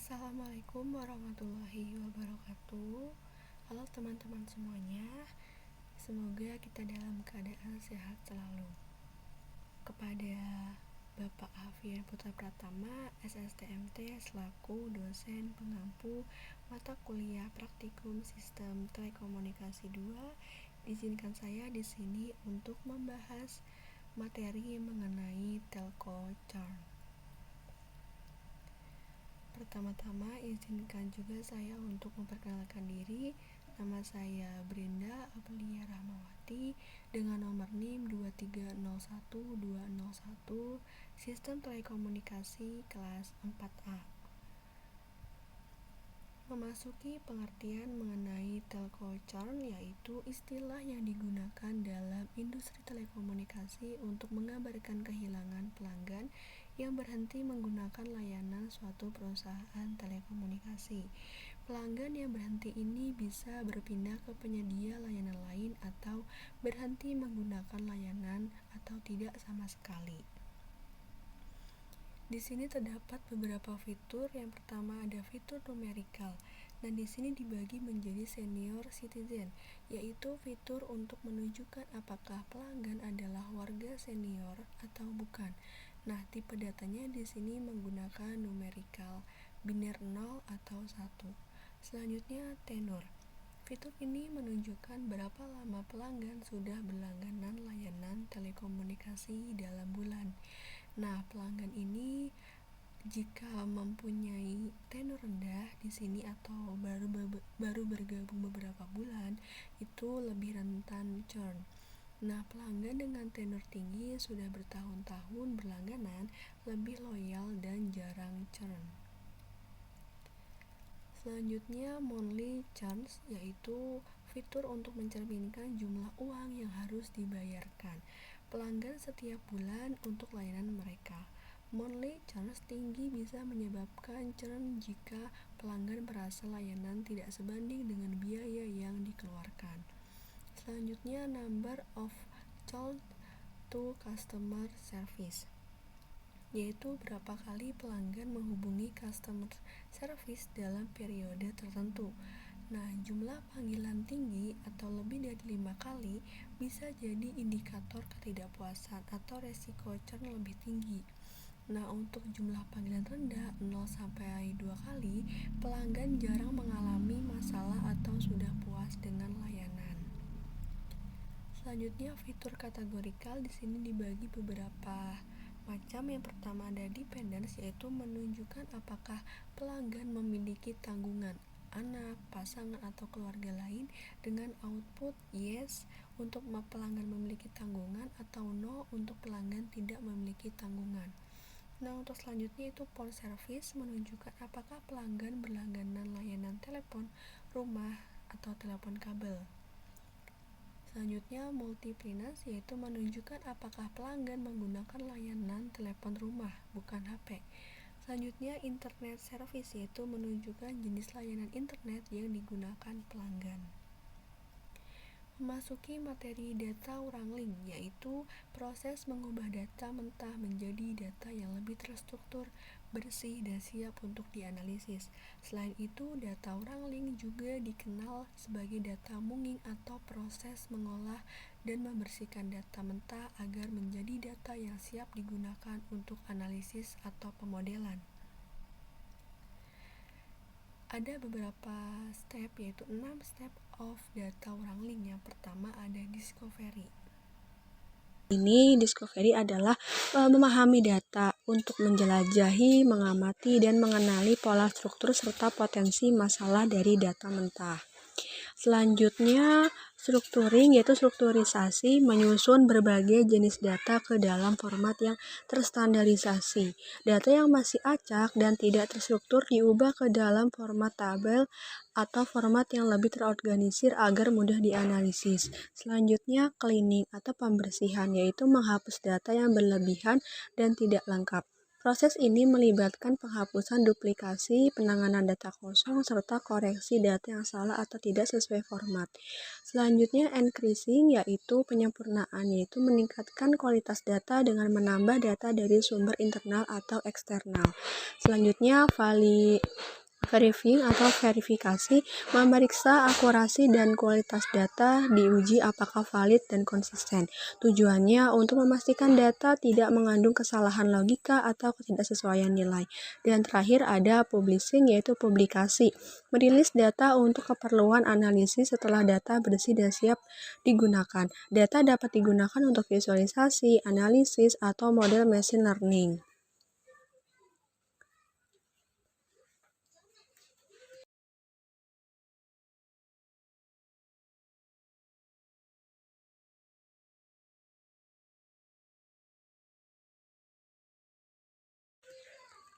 Assalamualaikum warahmatullahi wabarakatuh. Halo teman-teman semuanya. Semoga kita dalam keadaan sehat selalu. Kepada Bapak Hafir Putra Pratama, SSTMT selaku dosen pengampu mata kuliah Praktikum Sistem Telekomunikasi 2, izinkan saya di sini untuk membahas materi mengenai telco charm. Pertama-tama izinkan juga saya untuk memperkenalkan diri. Nama saya Brenda Aprilia Rahmawati dengan nomor NIM 2301201, Sistem Telekomunikasi kelas 4A. Memasuki pengertian mengenai telco charm, yaitu istilah yang digunakan dalam industri telekomunikasi untuk menggambarkan kehilangan pelanggan yang berhenti menggunakan layanan suatu perusahaan telekomunikasi. Pelanggan yang berhenti ini bisa berpindah ke penyedia layanan lain atau berhenti menggunakan layanan atau tidak sama sekali. Di sini terdapat beberapa fitur. Yang pertama ada fitur numerical. Dan di sini dibagi menjadi senior citizen, yaitu fitur untuk menunjukkan apakah pelanggan adalah warga senior atau bukan. Nah, tipe datanya di sini menggunakan numerical, biner 0 atau 1. Selanjutnya tenor. Fitur ini menunjukkan berapa lama pelanggan sudah berlangganan layanan telekomunikasi dalam bulan. Nah, pelanggan ini jika mempunyai tenor rendah di sini atau baru bergabung beberapa bulan, itu lebih rentan churn. Nah, pelanggan dengan tenor tinggi sudah bertahun-tahun berlangganan, lebih loyal dan jarang churn. Selanjutnya monthly charge, yaitu fitur untuk mencerminkan jumlah uang yang harus dibayarkan pelanggan setiap bulan untuk layanan mereka. Monthly charge tinggi bisa menyebabkan churn jika pelanggan merasa layanan tidak sebanding dengan biaya yang dikeluarkan. Selanjutnya number of calls to customer service, yaitu berapa kali pelanggan menghubungi customer service dalam periode tertentu. Nah, jumlah panggilan tinggi atau lebih dari 5 kali bisa jadi indikator ketidakpuasan atau resiko churn lebih tinggi. Nah, untuk jumlah panggilan rendah 0-2 kali, pelanggan jarang mengalami masalah atau sudah puas dengan layanan. Selanjutnya fitur kategorikal, di sini dibagi beberapa macam. Yang pertama ada dependence, yaitu menunjukkan apakah pelanggan memiliki tanggungan anak, pasangan, atau keluarga lain dengan output yes untuk pelanggan memiliki tanggungan atau no untuk pelanggan tidak memiliki tanggungan. Nah, untuk selanjutnya itu phone service, menunjukkan apakah pelanggan berlangganan layanan telepon rumah atau telepon kabel. Selanjutnya multi-planners, yaitu menunjukkan apakah pelanggan menggunakan layanan telepon rumah bukan HP. Selanjutnya internet service, yaitu menunjukkan jenis layanan internet yang digunakan pelanggan. Memasuki materi data wrangling, yaitu proses mengubah data mentah menjadi data yang lebih terstruktur, bersih, dan siap untuk dianalisis. Selain itu, data wrangling juga dikenal sebagai data munging atau proses mengolah dan membersihkan data mentah agar menjadi data yang siap digunakan untuk analisis atau pemodelan. Ada beberapa step, yaitu 6 step of data wrangling. Yang pertama ada discovery. Discovery adalah memahami data untuk menjelajahi, mengamati, dan mengenali pola struktur serta potensi masalah dari data mentah. Selanjutnya, structuring, yaitu strukturisasi, menyusun berbagai jenis data ke dalam format yang terstandarisasi. Data yang masih acak dan tidak terstruktur diubah ke dalam format tabel atau format yang lebih terorganisir agar mudah dianalisis. Selanjutnya, cleaning atau pembersihan, yaitu menghapus data yang berlebihan dan tidak lengkap. Proses ini melibatkan penghapusan duplikasi, penanganan data kosong, serta koreksi data yang salah atau tidak sesuai format. Selanjutnya, increasing, yaitu penyempurnaan, yaitu meningkatkan kualitas data dengan menambah data dari sumber internal atau eksternal. Selanjutnya, Verifying atau verifikasi memeriksa akurasi dan kualitas data, diuji apakah valid dan konsisten. Tujuannya untuk memastikan data tidak mengandung kesalahan logika atau ketidaksesuaian nilai. Dan terakhir ada publishing, yaitu publikasi. Merilis data untuk keperluan analisis setelah data bersih dan siap digunakan. Data dapat digunakan untuk visualisasi, analisis, atau model machine learning.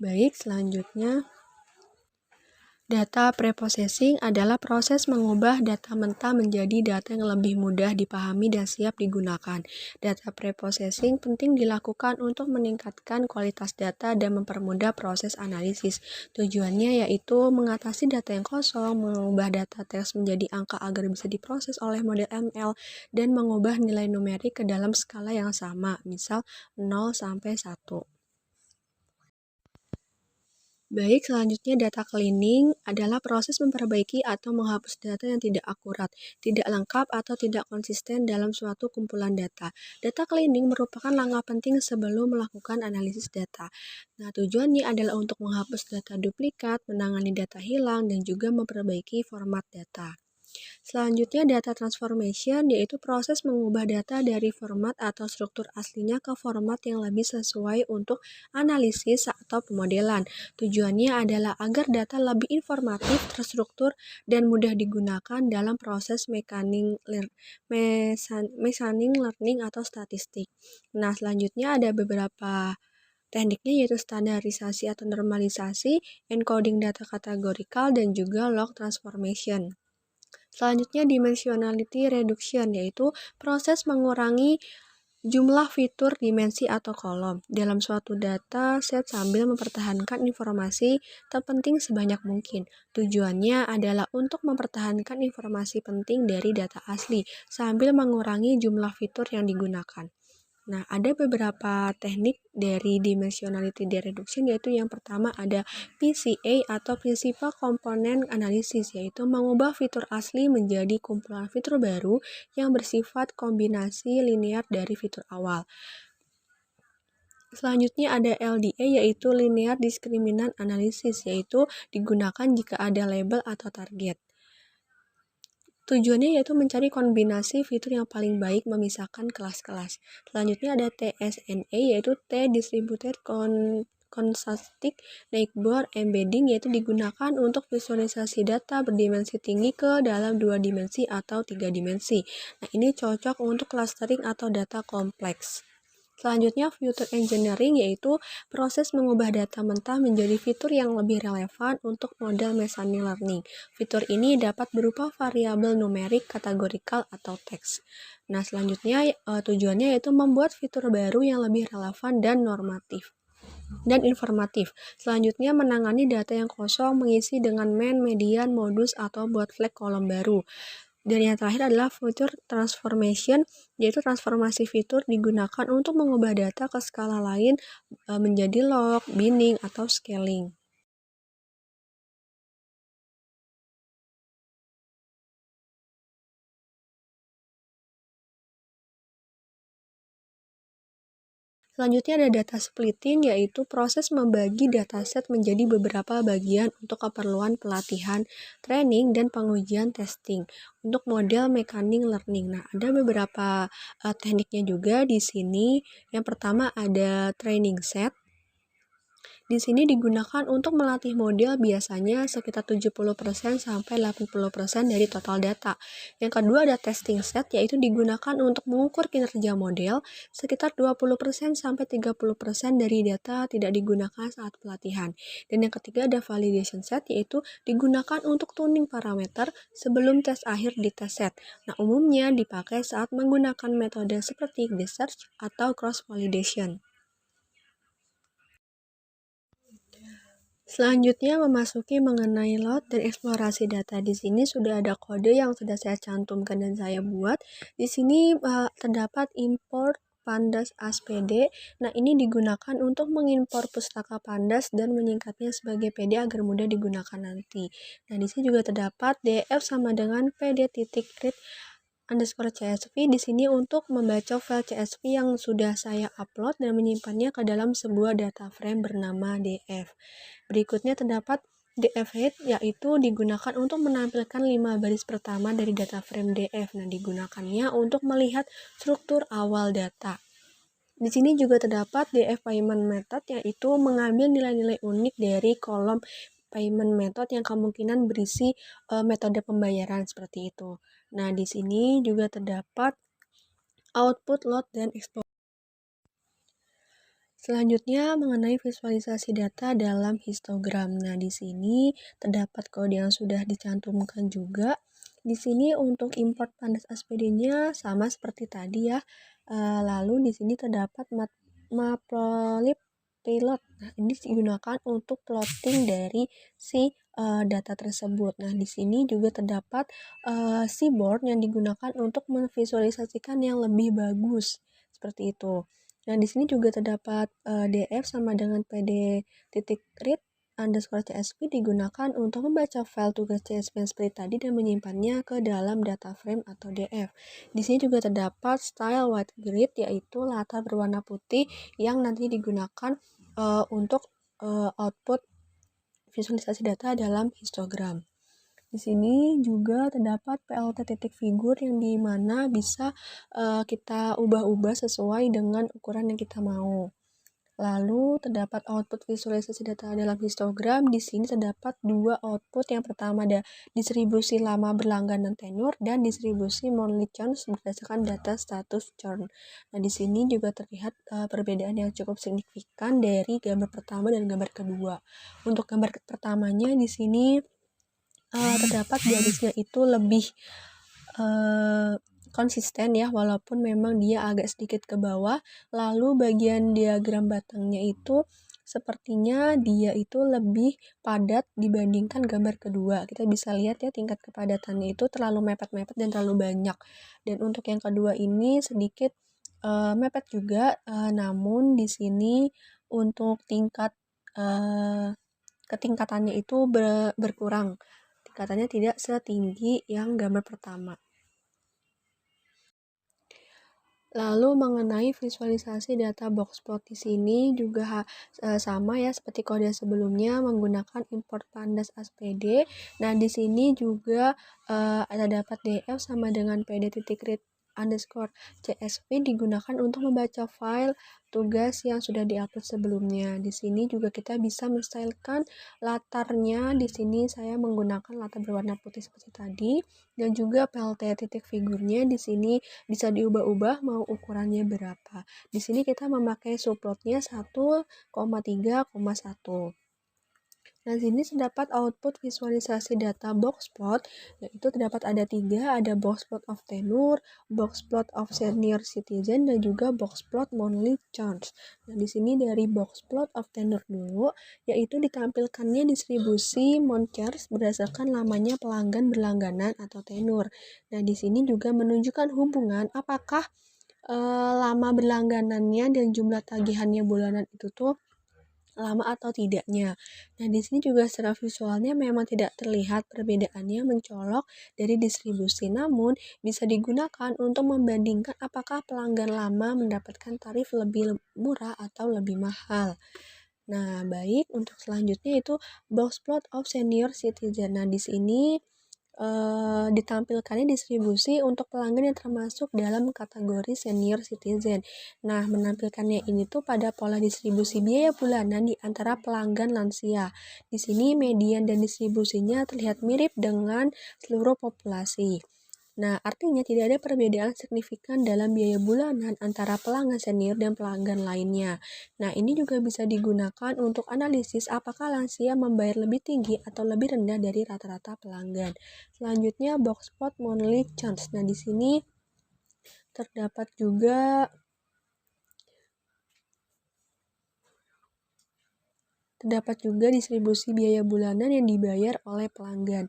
Baik, selanjutnya data preprocessing adalah proses mengubah data mentah menjadi data yang lebih mudah dipahami dan siap digunakan. Data preprocessing penting dilakukan untuk meningkatkan kualitas data dan mempermudah proses analisis. Tujuannya yaitu mengatasi data yang kosong, mengubah data teks menjadi angka agar bisa diproses oleh model ML, dan mengubah nilai numerik ke dalam skala yang sama, misal 0 sampai 1. Baik, selanjutnya data cleaning adalah proses memperbaiki atau menghapus data yang tidak akurat, tidak lengkap, atau tidak konsisten dalam suatu kumpulan data. Data cleaning merupakan langkah penting sebelum melakukan analisis data. Nah, tujuannya adalah untuk menghapus data duplikat, menangani data hilang, dan juga memperbaiki format data. Selanjutnya data transformation, yaitu proses mengubah data dari format atau struktur aslinya ke format yang lebih sesuai untuk analisis atau pemodelan. Tujuannya adalah agar data lebih informatif, terstruktur, dan mudah digunakan dalam proses machine learning atau statistik. Nah, selanjutnya ada beberapa tekniknya, yaitu standarisasi atau normalisasi, encoding data kategorikal, dan juga log transformation. Selanjutnya dimensionality reduction, yaitu proses mengurangi jumlah fitur, dimensi, atau kolom dalam suatu data set sambil mempertahankan informasi terpenting sebanyak mungkin. Tujuannya adalah untuk mempertahankan informasi penting dari data asli sambil mengurangi jumlah fitur yang digunakan. Nah, ada beberapa teknik dari dimensionality reduction, yaitu yang pertama ada PCA atau Principal Component Analysis, yaitu mengubah fitur asli menjadi kumpulan fitur baru yang bersifat kombinasi linear dari fitur awal. Selanjutnya ada LDA, yaitu Linear Discriminant Analysis, yaitu digunakan jika ada label atau target. Tujuannya yaitu mencari kombinasi fitur yang paling baik memisahkan kelas-kelas. Selanjutnya ada TSNA, yaitu T-Distributed Consistic Neighbor Embedding, yaitu digunakan untuk visualisasi data berdimensi tinggi ke dalam 2 dimensi atau 3 dimensi. Nah, ini cocok untuk clustering atau data kompleks. Selanjutnya, Feature Engineering, yaitu proses mengubah data mentah menjadi fitur yang lebih relevan untuk model machine learning. Fitur ini dapat berupa variabel numerik, kategorikal, atau teks. Nah, selanjutnya tujuannya yaitu membuat fitur baru yang lebih relevan dan normatif dan informatif. Selanjutnya, menangani data yang kosong, mengisi dengan main, median, modus, atau buat flag kolom baru. Dan yang terakhir adalah feature transformation, yaitu transformasi fitur digunakan untuk mengubah data ke skala lain menjadi log, binning, atau scaling. Selanjutnya ada data splitting, yaitu proses membagi dataset menjadi beberapa bagian untuk keperluan pelatihan, training, dan pengujian testing untuk model machine learning. Nah, ada beberapa tekniknya juga di sini. Yang pertama ada training set. Di sini digunakan untuk melatih model biasanya sekitar 70% sampai 80% dari total data. Yang kedua ada testing set, yaitu digunakan untuk mengukur kinerja model sekitar 20% sampai 30% dari data tidak digunakan saat pelatihan. Dan yang ketiga ada validation set, yaitu digunakan untuk tuning parameter sebelum tes akhir di tes set. Nah, umumnya dipakai saat menggunakan metode seperti research atau cross validation. Selanjutnya memasuki mengenai load dan eksplorasi data. Di sini sudah ada kode yang sudah saya cantumkan dan saya buat. Di sini terdapat import Pandas ASPD. Nah, ini digunakan untuk mengimpor pustaka Pandas dan menyingkatnya sebagai PD agar mudah digunakan nanti. Nah, di sini juga terdapat DF sama dengan PD.read underscore CSV di sini untuk membaca file CSV yang sudah saya upload dan menyimpannya ke dalam sebuah data frame bernama DF. Berikutnya terdapat DF head, yaitu digunakan untuk menampilkan 5 baris pertama dari data frame DF. Nah, digunakannya untuk melihat struktur awal data. Di sini juga terdapat DF payment method, yaitu mengambil nilai-nilai unik dari kolom payment method yang kemungkinan berisi metode pembayaran seperti itu. Nah, di sini juga terdapat output, load, dan export. Selanjutnya mengenai visualisasi data dalam histogram. Nah, di sini terdapat kode yang sudah dicantumkan juga. Di sini untuk import Pandas ASPD-nya sama seperti tadi ya. Lalu di sini terdapat matplotlib payload. Nah, ini digunakan untuk plotting dari si data tersebut. Nah, di sini juga terdapat seaboard yang digunakan untuk memvisualisasikan yang lebih bagus. Seperti itu. Nah, di sini juga terdapat DF sama dengan PD.read underscore CSV digunakan untuk membaca file tugas CSV seperti tadi dan menyimpannya ke dalam data frame atau DF. Di sini juga terdapat style white grid, yaitu latar berwarna putih yang nanti digunakan untuk output visualisasi data dalam histogram. Di sini juga terdapat PLT titik figur yang dimana bisa kita ubah-ubah sesuai dengan ukuran yang kita mau. Lalu terdapat output visualisasi data dalam histogram. Di sini terdapat dua output. Yang pertama ada distribusi lama berlangganan tenur dan distribusi monthly churn berdasarkan data status churn. Nah, di sini juga terlihat perbedaan yang cukup signifikan dari gambar pertama dan gambar kedua. Untuk gambar pertamanya di sini terdapat garisnya itu lebih konsisten ya, walaupun memang dia agak sedikit ke bawah. Lalu bagian diagram batangnya itu sepertinya dia itu lebih padat dibandingkan gambar kedua. Kita bisa lihat ya tingkat kepadatannya itu terlalu mepet-mepet dan terlalu banyak. Dan untuk yang kedua ini sedikit mepet juga, namun di sini untuk tingkat ketingkatannya itu berkurang. Tingkatannya tidak setinggi yang gambar pertama. Lalu mengenai visualisasi data boxplot di sini juga sama ya seperti kode sebelumnya menggunakan import Pandas ASPD. Nah, di sini juga ada dapat DF sama dengan PD.read underscore CSV digunakan untuk membaca file tugas yang sudah diupload sebelumnya. Di sini juga kita bisa menstylekan latarnya. Di sini saya menggunakan latar berwarna putih seperti tadi dan juga PLT titik figurnya di sini bisa diubah-ubah mau ukurannya berapa. Di sini kita memakai subplotnya 1,3,1. Nah, sini terdapat output visualisasi data boxplot, yaitu terdapat ada 3, ada boxplot of tenure, boxplot of senior citizen, dan juga boxplot monthly charge. Nah, di sini dari boxplot of tenure dulu, yaitu ditampilkannya distribusi month charge berdasarkan lamanya pelanggan berlangganan atau tenure. Nah, di sini juga menunjukkan hubungan apakah lama berlangganannya dan jumlah tagihannya bulanan itu tuh lama atau tidaknya. Nah, di sini juga secara visualnya memang tidak terlihat perbedaannya mencolok dari distribusi, namun bisa digunakan untuk membandingkan apakah pelanggan lama mendapatkan tarif lebih murah atau lebih mahal. Nah, baik untuk selanjutnya itu boxplot of senior citizen. Nah, di sini ditampilkannya distribusi untuk pelanggan yang termasuk dalam kategori senior citizen. Nah, menampilkannya ini tuh pada pola distribusi biaya bulanan di antara pelanggan lansia. Di sini median dan distribusinya terlihat mirip dengan seluruh populasi. Nah, artinya tidak ada perbedaan signifikan dalam biaya bulanan antara pelanggan senior dan pelanggan lainnya. Nah, ini juga bisa digunakan untuk analisis apakah lansia membayar lebih tinggi atau lebih rendah dari rata-rata pelanggan. Selanjutnya, boxplot monthly charge. Nah, di sini terdapat juga distribusi biaya bulanan yang dibayar oleh pelanggan.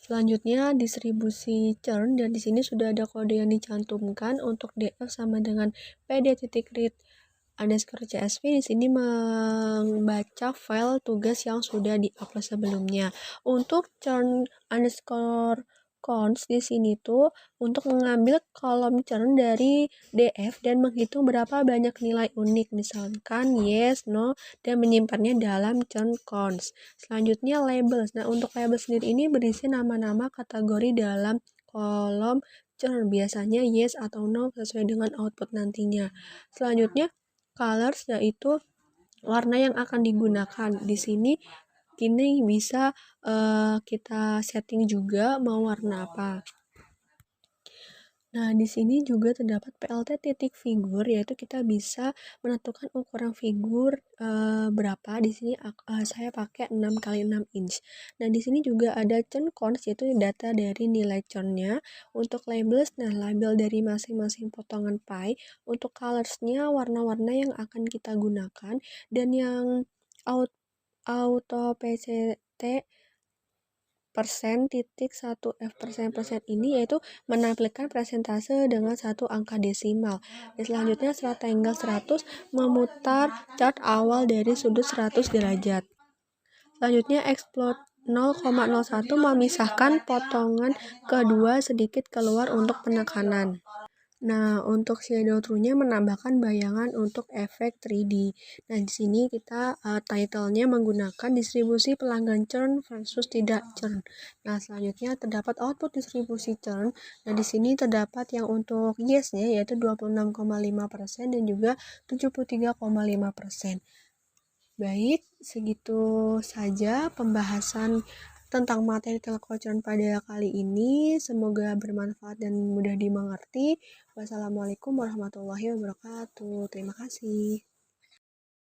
Selanjutnya distribusi churn, dan di sini sudah ada kode yang dicantumkan untuk df sama dengan pd.read underscore csv. Di sini membaca file tugas yang sudah diupload sebelumnya. Untuk churn underscore cons di sini tuh untuk mengambil kolom churn dari df dan menghitung berapa banyak nilai unik, misalkan yes, no, dan menyimpannya dalam churn cons. Selanjutnya labels. Nah, untuk label sendiri ini berisi nama-nama kategori dalam kolom churn, biasanya yes atau no sesuai dengan output nantinya. Selanjutnya colors, yaitu warna yang akan digunakan. Di sini kini bisa kita setting juga mau warna apa. Nah, di sini juga terdapat PLT titik figur, yaitu kita bisa menentukan ukuran figur berapa. Di sini saya pakai 6x6 inch. Nah, di sini juga ada churn cons, yaitu data dari nilai churnnya. Untuk labels, nah label dari masing-masing potongan pie. Untuk colorsnya, warna-warna yang akan kita gunakan. Dan yang auto PCT %1f% ini yaitu menampilkan persentase dengan satu angka desimal. Dan selanjutnya rectangle 100 memutar chart awal dari sudut 100 derajat. Selanjutnya explode 0,01 memisahkan potongan kedua sedikit keluar untuk penekanan. Nah, untuk shadow through-nya menambahkan bayangan untuk efek 3D. Nah, di sini kita title-nya menggunakan distribusi pelanggan churn versus tidak churn. Nah, selanjutnya terdapat output distribusi churn. Nah, di sini terdapat yang untuk yes-nya yaitu 26,5% dan juga 73,5%. Baik, segitu saja pembahasan tentang materi telco churn pada kali ini. Semoga bermanfaat dan mudah dimengerti. Wassalamualaikum warahmatullahi wabarakatuh. Terima kasih.